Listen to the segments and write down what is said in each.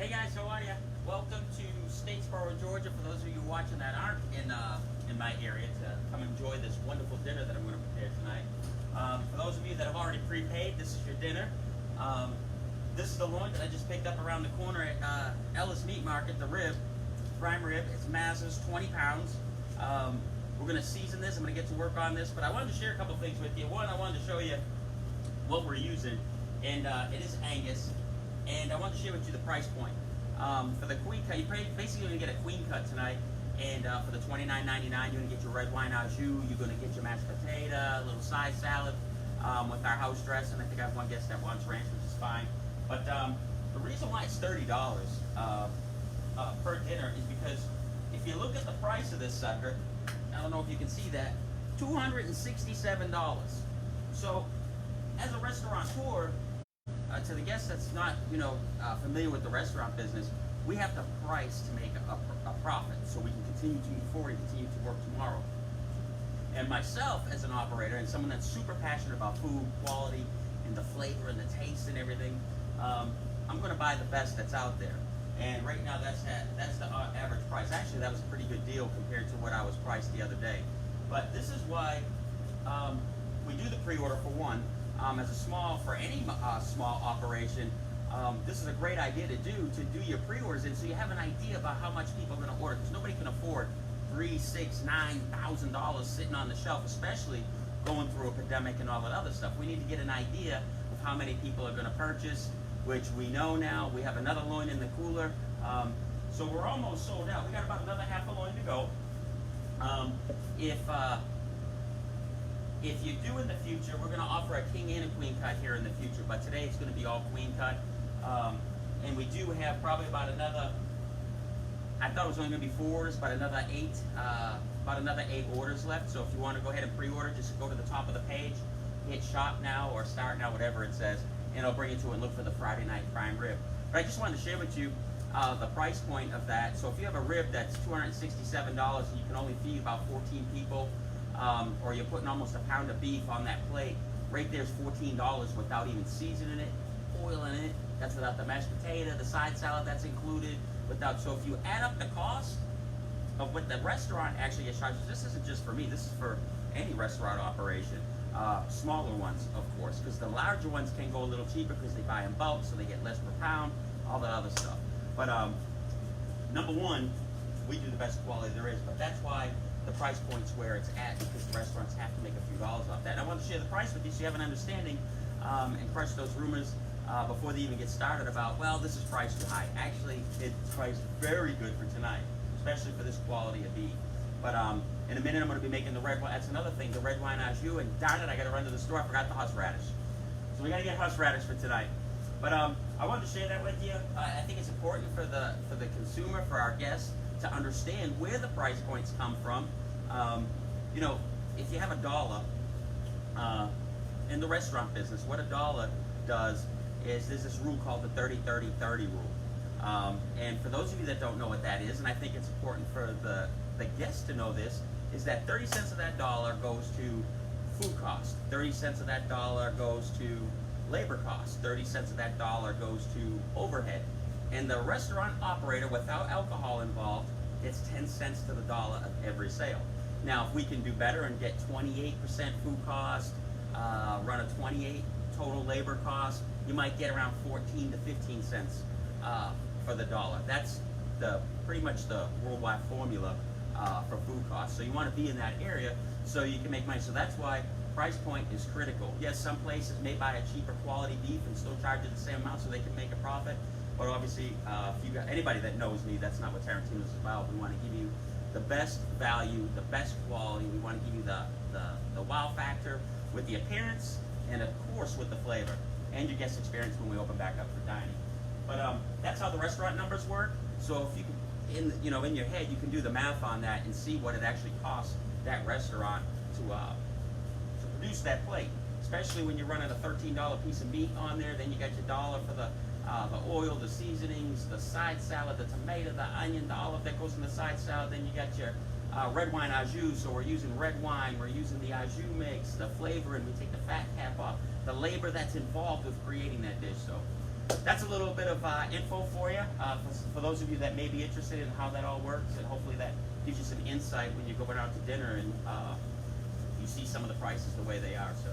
Hey guys, how are you? Welcome to Statesboro, Georgia. For those of you watching that aren't in my area, to come enjoy this wonderful dinner that I'm going to prepare tonight. For those of you that have already prepaid, this is your dinner. This is the loin that I just picked up around the corner at Ellis Meat Market, the rib, prime rib. It's Mazza's, 20 pounds. We're going to season this. I'm going to get to work on this, but I wanted to share a couple things with you. One, I wanted to show you what we're using, and it is Angus. And I want to share with you the price point. For the queen cut, you're basically going to get a queen cut tonight. And for the $29.99, you're going to get your red wine au jus. You're going to get your mashed potato, a little side salad with our house dressing. I think I have one guest that wants ranch, which is fine. But the reason why it's $30 per dinner is because if you look at the price of this sucker, I don't know if you can see that, $267. So as a restaurateur, to the guest that's not, familiar with the restaurant business, we have to price to make a profit so we can continue to move forward and continue to work tomorrow. And myself as an operator and someone that's super passionate about food quality and the flavor and the taste and everything, I'm going to buy the best that's out there. And right now that's the average price. Actually, that was a pretty good deal compared to what I was priced the other day. But this is why we do the pre-order for one. As a for any small operation, this is a great idea to do your pre-orders, and so you have an idea about how much people are going to order, because nobody can afford $3,000, $6,000, $9,000 sitting on the shelf, especially going through a pandemic and all that other stuff. We need to get an idea of how many people are going to purchase, which we know now. We have another loin in the cooler, so we're almost sold out. We got about another half a loin to go. If you do in the future, we're going to offer a king and a queen cut here in the future, but today it's going to be all queen cut. And we do have probably about another, I thought it was only going to be 4s, but another 8 orders left. So if you want to go ahead and pre-order, just go to the top of the page, hit shop now or start now, whatever it says, and it'll bring you to it and look for the Friday night prime rib. But I just wanted to share with you the price point of that. So if you have a rib that's $267 and you can only feed about 14 people, or you're putting almost a pound of beef on that plate, right there's $14 without even seasoning it, oiling it. That's without the mashed potato, the side salad that's included. So if you add up the cost of what the restaurant actually charges, this isn't just for me, this is for any restaurant operation. Smaller ones, of course, because the larger ones can go a little cheaper because they buy in bulk, so they get less per pound, all that other stuff. But number one, we do the best quality there is, but that's why the price point's where it's at, because the restaurants have to make a few dollars off that. And I want to share the price with you so you have an understanding and crush those rumors before they even get started about, well, this is priced too high. Actually, it's priced very good for tonight, especially for this quality of beef. But in a minute, I'm going to be making the red wine. That's another thing, the red wine au jus. And darn it, I got to run to the store. I forgot the horseradish. So we got to get horseradish for tonight. But I wanted to share that with you. I think it's important for the consumer, for our guests, to understand where the price points come from. If you have a dollar in the restaurant business, what a dollar does is there's this rule called the 30-30-30 rule. And for those of you that don't know what that is, and I think it's important for the guests to know this, is that 30 cents of that dollar goes to food cost, 30 cents of that dollar goes to labor cost, 30 cents of that dollar goes to overhead. And the restaurant operator, without alcohol involved, gets 10 cents to the dollar of every sale. Now, if we can do better and get 28% food cost, run a 28 total labor cost, you might get around 14 to 15 cents for the dollar. That's pretty much the worldwide formula for food costs. So you want to be in that area so you can make money. So that's why price point is critical. Yes, some places may buy a cheaper quality beef and still charge you the same amount so they can make a profit. But obviously, if you got anybody that knows me, that's not what Tarantino's is about. We want to give you the best value, the best quality. We want to give you the wow factor with the appearance and, of course, with the flavor and your guest experience when we open back up for dining. But that's how the restaurant numbers work. So if you can, in your head, you can do the math on that and see what it actually costs that restaurant to produce that plate. Especially when you're running a $13 piece of meat on there, then you got your dollar for the oil, the seasonings, the side salad, the tomato, the onion, the olive that goes in the side salad. Then you got your red wine au jus, so we're using red wine, we're using the au jus mix, the flavor, and we take the fat cap off. The labor that's involved with creating that dish. So that's a little bit of info for you, for those of you that may be interested in how that all works, and hopefully that gives you some insight when you go out to dinner and you see some of the prices the way they are. So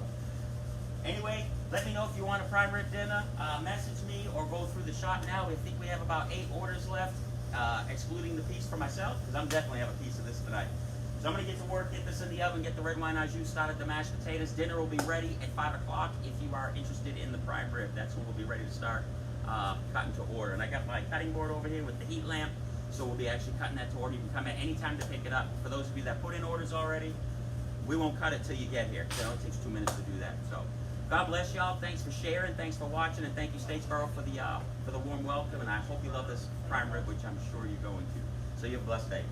anyway, let me know if you want a prime rib dinner. Message me or go through the shop now. I think we have about 8 orders left, excluding the piece for myself, because I'm definitely have a piece of this tonight. So I'm going to get to work, get this in the oven, get the red wine au jus started, the mashed potatoes. Dinner will be ready at 5 o'clock if you are interested in the prime rib. That's when we'll be ready to start cutting to order. And I got my cutting board over here with the heat lamp, so we'll be actually cutting that to order. You can come at any time to pick it up. For those of you that put in orders already, we won't cut it till you get here. So it takes 2 minutes to do that. So God bless y'all. Thanks for sharing. Thanks for watching. And thank you, Statesboro, for the warm welcome. And I hope you love this prime rib, which I'm sure you're going to. So you have a blessed day.